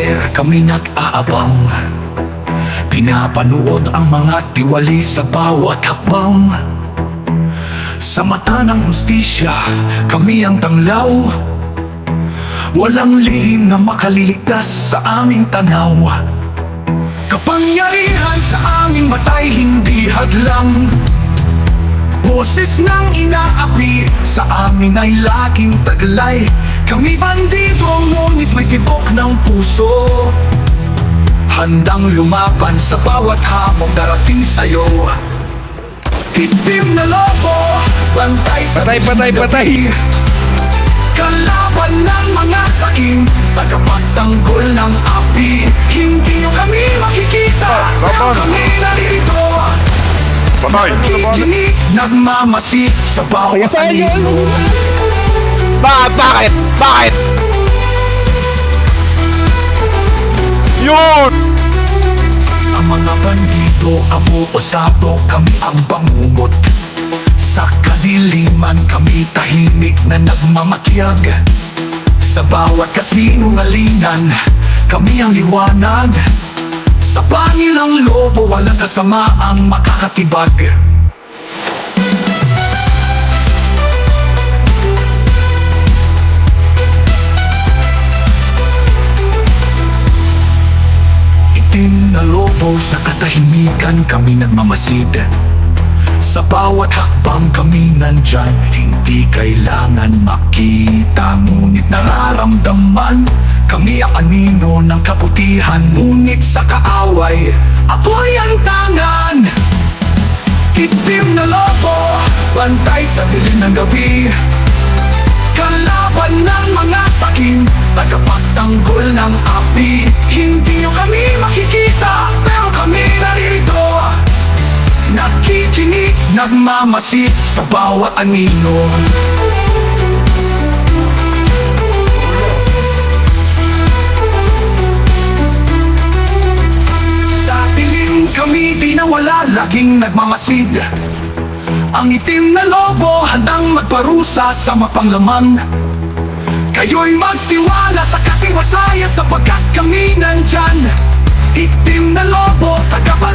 pader, kami nag-aabang. Pinapanood ang mga tiwali sa bawat hakbang. Sa mata ng hustisya, kami ang tanglaw. Walang lihim na makaliligtas sa aming tanaw. Kapangyarihan sa aming matay, hindi hadlang. Boses ng inaapi, sa amin ay laging taglay. Kami bandido, ngunit may tibok ng puso. Handang lumaban sa bawat hamong darating sa'yo. Itim na lobo, bantay sa Patay. Kalaban ng mga saking, tagapagtanggol ng api. Hindi nyo kami makikita, pero kami narito. Nakikinig, nagmamasid sa bawat anino. Bakit? Yun! Ang mga bandido, amo pasado, kami ang bangungot. Sa kadiliman kami tahimik na nagmamatyag. Sa bawat kasinungalingan, kami ang liwanag. Sa pangil ng lobo, walang kasamaang makakatibag. Itim na lobo, sa katahimikan kami nagmamasid. Sa bawat hakbang kami nandyan, hindi kailangan makita, ngunit nararamdaman. Kami ang anino ng kabutihan, ngunit sa kaaway, apoy ang tangan. Itim na lobo, bantay sa dilim ng gabi. Kalaban ng mga saking, tagapagtanggol ng api. Hindi nyo kami makikita, pero kami narito. Nakikinig, nagmamasid sa bawat anino. Sa dilim kami di nawala, laging nagmamasid. Ang itim na lobo, handang magparusa sa mapanglaman. Kayo'y magtiwala sa katiwasaya, sapagkat kami nandyan. Itim na lobo, tagapagtanggol